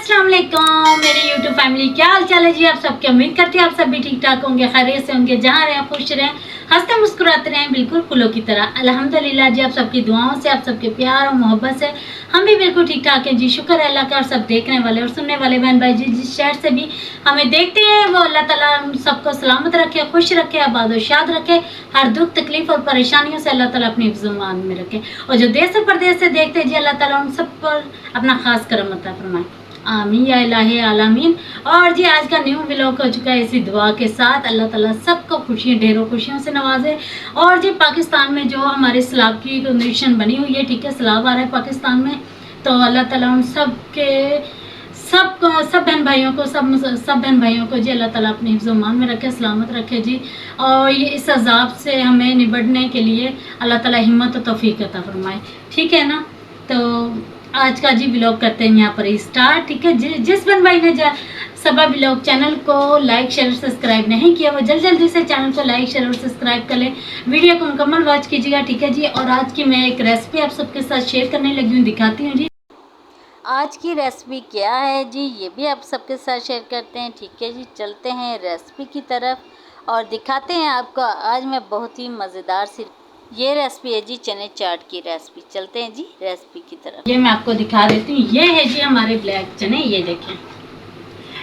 अस्सलाम वालेकुम मेरी YouTube फैमिली, क्या हाल चाल है जी आप सबके। उम्मीद करती हूँ आप सब भी ठीक ठाक होंगे, खैरियत से होंगे, जहाँ रहें खुश रहें, हंसते मुस्कुराते रहें, बिल्कुल फूलों की तरह। अल्हम्दुलिल्लाह जी, आप सबकी दुआओं से, आप सबके प्यार और मोहब्बत से हम भी बिल्कुल ठीक ठाक हैं जी। शुक्र है अल्लाह का। और सब देखने वाले और सुनने वाले बहन भाई जी जिस शहर से भी हमें देखते हैं, वो अल्लाह ताला सबको सलामत रखे, खुश रखे, आबाद और शाद रखे, हर दुख तकलीफ और परेशानियों से अल्लाह ताला अपनी हिफ्ज़-ओ-मान में रखे। और जो देश और प्रदेश से देखते हैं जी, अल्लाह ताला उन सब पर अपना खास करम अता फरमाए, आमीन या इलाही आलामीन। और जी आज का न्यू व्लॉग हो चुका है इसी दुआ के साथ, अल्लाह ताला सबको खुशियाँ ढेरों खुशियों से नवाजे। और जी पाकिस्तान में जो हमारे सैलाब की कंडीशन बनी हुई है, ठीक है, सैलाब आ रहा है पाकिस्तान में, तो अल्लाह ताला उन सब के सब बहन भाइयों को सब बहन भाइयों को जी अल्लाह ताला अपने हिफ्ज़-ओ-मान में रखे, सलामत रखे जी। और ये इस अजाब से हमें निबटने के लिए अल्लाह ताला हिम्मत और तौफीक अता फरमाए, ठीक है ना। तो आज का जी व्लॉग करते हैं यहाँ पर स्टार्ट, ठीक है। जिस बहन भाई ने सबा व्लॉग चैनल को लाइक शेयर और सब्सक्राइब नहीं किया, वो जल्दी से चैनल को लाइक शेयर और सब्सक्राइब कर लें, वीडियो को मुकम्मल वॉच कीजिएगा, ठीक है जी। और आज की मैं एक रेसिपी आप सबके साथ शेयर करने लगी हूँ, दिखाती हूँ जी आज की रेसिपी क्या है जी, ये भी आप सबके साथ शेयर करते हैं, ठीक है जी। चलते हैं रेसिपी की तरफ और दिखाते हैं आपको आज मैं बहुत ही मज़ेदार सी ये रेसिपी है जी, चने चाट की रेसिपी। चलते हैं जी रेसिपी की तरफ। ये मैं आपको दिखा देती हूँ, ये है जी हमारे ब्लैक चने, ये देखें,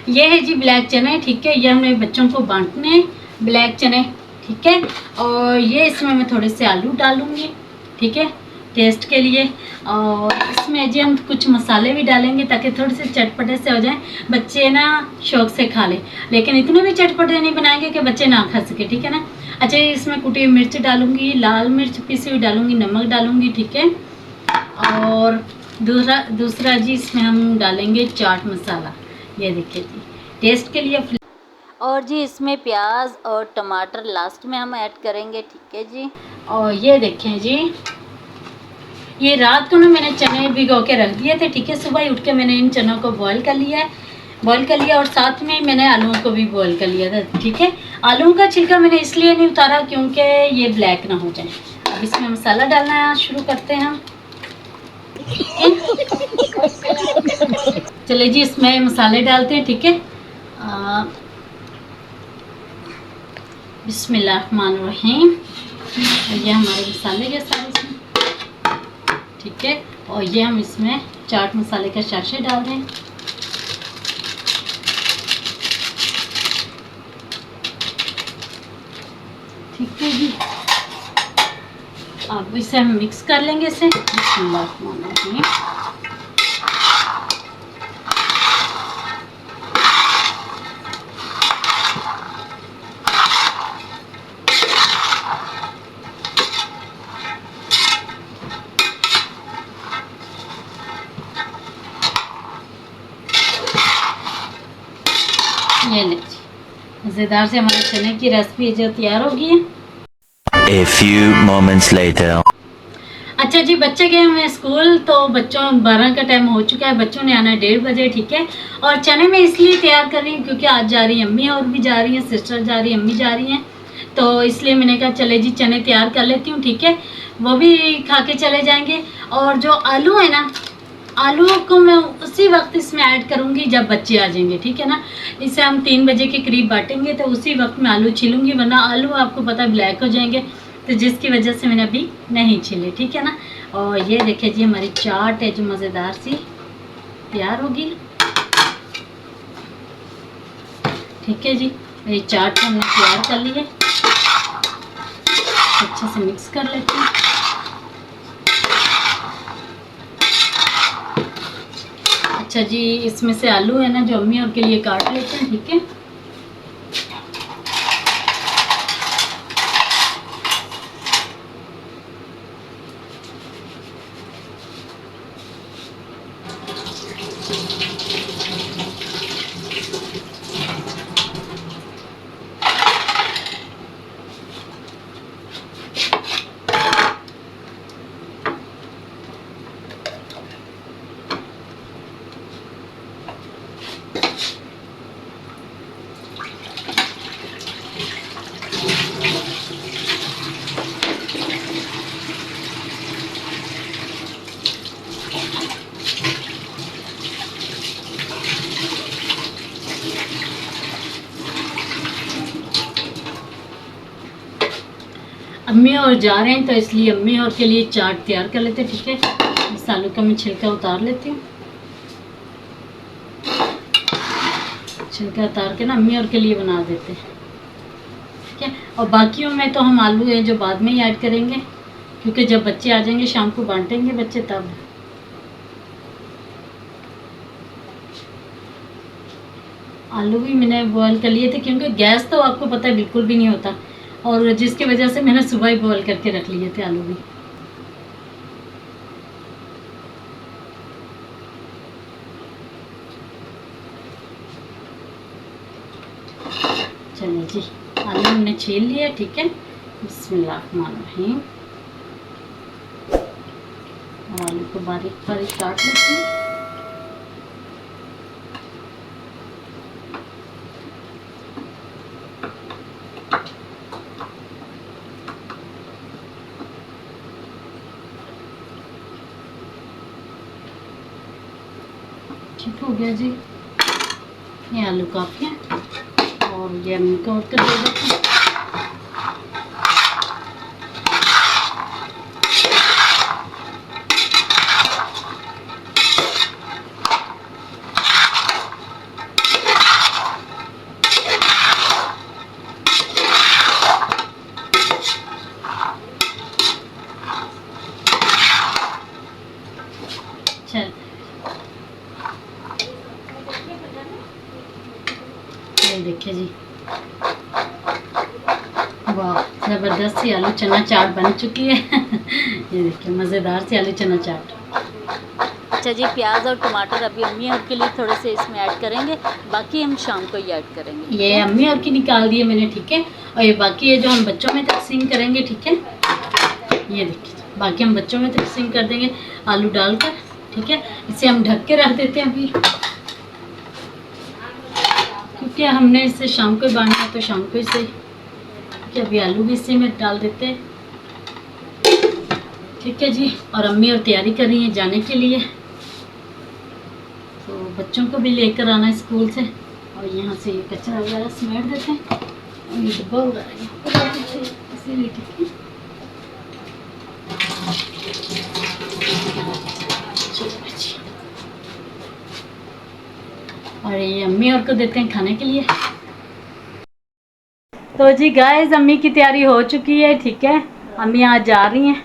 ये है जी ब्लैक चने, ठीक है। ये हमने बच्चों को बांटने हैं ब्लैक चने, ठीक है। और ये इसमें मैं थोड़े से आलू डालूंगी, ठीक है, टेस्ट के लिए। और इसमें जी हम कुछ मसाले भी डालेंगे ताकि थोड़े से चटपटे से हो जाएं, बच्चे ना शौक से खा लें, लेकिन इतने भी चटपटे नहीं बनाएंगे कि बच्चे ना खा सके, ठीक है ना। अच्छा, इसमें कुटी हुई मिर्च डालूंगी, लाल मिर्च पीसी हुई डालूंगी, नमक डालूंगी, ठीक है। और दूसरा जी इसमें हम डालेंगे चाट मसाला, ये देखिए जी, टेस्ट के लिए। और जी इसमें प्याज और टमाटर लास्ट में हम ऐड करेंगे, ठीक है जी। और ये देखें जी, ये रात को ना मैंने चने भिगो के रख दिए थे, ठीक है। सुबह ही उठ के मैंने इन चनों को बॉईल कर लिया और साथ में मैंने आलूओं को भी बॉईल कर लिया था, ठीक है। आलूओं का छिलका मैंने इसलिए नहीं उतारा क्योंकि ये ब्लैक ना हो जाए। अब इसमें मसाला डालना शुरू करते हैं हम। चलिए जी इसमें मसाले डालते हैं, ठीक है। बिस्मिल्लाहिर्रहमानिर्रहीम। ये हमारे मसाले के सारे इसमें, ठीक है। और ये हम इसमें चाट मसाले का शाशे डाल दें, ठीक है जी। अब इसे हम मिक्स कर लेंगे इसे। बिस्मिल्लाहिर्रहमानिर्रहीम। ये ले मज़ेदार से हमारे चने की रेसिपी जो तैयार होगी है। A few moments later. अच्छा जी, बच्चे गए हुए हैं स्कूल, तो बच्चों 12 का टाइम हो चुका है, बच्चों ने आना है 1:30 बजे, ठीक है। और चने मैं इसलिए तैयार कर रही हूँ क्योंकि आज जा रही हैं अम्मी, और भी जा रही हैं, सिस्टर जा रही है, अम्मी जा रही हैं, तो इसलिए मैंने कहा चले जी चने तैयार कर लेती हूँ, ठीक है। वो भी खा के चले जाएंगे। और जो आलू है ना, आलू को मैं उसी वक्त इसमें ऐड करूँगी जब बच्चे आ जाएंगे, ठीक है ना। इसे हम 3 बजे के करीब बांटेंगे, तो उसी वक्त मैं आलू छीलूँगी, वरना आलू आपको पता है ब्लैक हो जाएंगे, तो जिसकी वजह से मैंने अभी नहीं छीले, ठीक है ना। और ये देखिए जी हमारी चाट है जो मज़ेदार सी तैयार होगी, ठीक है जी। ये चाट हमने तैयार कर ली है, अच्छे से मिक्स कर लेते हैं। अच्छा जी, इसमें से आलू है ना जो अम्मी और के लिए काट लेते हैं, ठीक है। अम्मी और जा रहे हैं तो इसलिए अम्मी और के लिए चाट तैयार कर लेते हैं। ठीक है, इस आलू का मैं छिलका उतार लेती हूँ। छिलका उतार के ना अम्मी और के लिए बना देते हैं। ठीक है, और बाकियों में तो हम आलू है जो बाद में ही ऐड करेंगे, क्योंकि जब बच्चे आ जाएंगे शाम को बांटेंगे बच्चे तब। आलू भी मैंने बॉईल कर लिए थे, क्योंकि गैस तो आपको पता है बिल्कुल भी नहीं होता, और जिसकी वजह से मैंने सुबह ही बॉईल करके रख लिए थे आलू भी। चलिए जी, आलू हमने छील लिया। ठीक है, बिस्मिल्लाहिर्रहमानिर्रहीम। आलू को बारीक बारीक काट लेते हैं। ठीक हो गया जी, ये आलू काफी है और ये अम्मी को और कर दे देते हैं। चल ये देखिए जी, वाह ज़बरदस्त सी आलू चना चाट बन चुकी है। ये देखिए मज़ेदार सी आलू चना चाट। अच्छा जी, प्याज और टमाटर अभी अम्मी और के लिए थोड़े से इसमें ऐड करेंगे, बाकी हम शाम को ही ऐड करेंगे। ये अम्मी और की निकाल दिए मैंने। ठीक है, और ये बाकी है जो हम बच्चों में तकसीम करेंगे। ठीक है, ये देखिए बाकी हम बच्चों में तकसीम कर देंगे आलू डालकर। ठीक है, इसे हम ढक के रख देते हैं अभी, क्योंकि हमने इसे शाम को ही बांधना है तो शाम को इसे। ठीक है, अभी आलू भी इसी में डाल देते हैं। ठीक है जी, और अम्मी और तैयारी कर रही हैं जाने के लिए, तो बच्चों को भी लेकर आना है स्कूल से। और यहाँ से ये कचरा वगैरह समेट देते हैं और ये डब्बा वगैरह इसीलिए। ठीक है, और ये अम्मी और को देते हैं खाने के लिए। तो जी गाइस, अम्मी की तैयारी हो चुकी है। ठीक है, अम्मी आज जा रही हैं।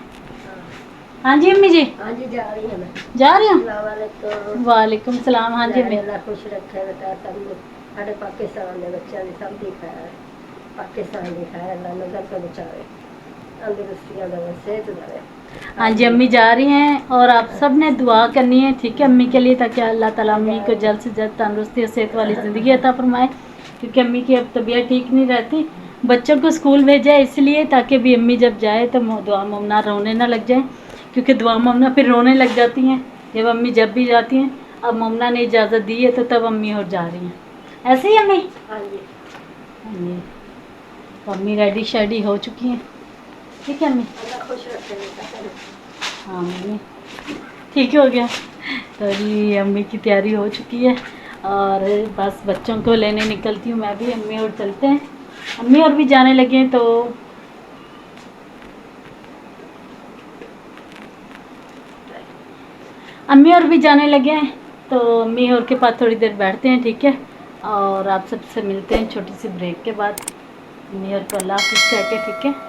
हाँ जी अम्मी जी, हाँ जी जा रही है मैं। जा रही हूँ। वालेकुम वालेकुम सलाम। हाँ जी अम्मी। अल्लाह खुश रखे बेटा, सब साढ़े पाकिस्तान के बच्चे ने सब दिखाया, पाकिस्तान दिखाया, अल्लाह नजर से बचावे, तंदुरुस्तियाँ देवे, सेहत देवे। हाँ जी, अम्मी जा रही हैं और आप सब ने दुआ करनी है। ठीक है, अम्मी के लिए, ताकि अल्लाह ताला अम्मी को जल्द से जल्द तंदुरुस्ती और सेहत वाली ज़िंदगी अता फरमाए, क्योंकि अम्मी की अब तबीयत ठीक नहीं रहती। बच्चों को स्कूल भेजा है इसलिए, ताकि भी अम्मी जब जाए तो दुआ ममना रोने ना लग जाए, क्योंकि दुआ ममना फिर रोने लग जाती हैं जब अम्मी जब भी जाती हैं। अब ममना ने इजाज़त दी है तो तब अम्मी और जा रही हैं। ऐसे ही अम्मी? हाँ जी। हाँ जी, तो अम्मी रेडी शेडी हो चुकी हैं। ठीक है अम्मी? अल्लाह खुश रखे बेटा। हाँ मम्मी, ठीक हो गया। तो जी अम्मी की तैयारी हो चुकी है और बस बच्चों को लेने निकलती हूँ मैं भी। अम्मी और चलते हैं, अम्मी और भी जाने लगे हैं। तो अम्मी और भी जाने लगे हैं, तो अम्मी और के पास थोड़ी देर बैठते हैं। ठीक है, और आप सबसे मिलते हैं छोटी सी ब्रेक के बाद। अम्मी और को अल्लाह हाफ़िज़ कहके। ठीक है।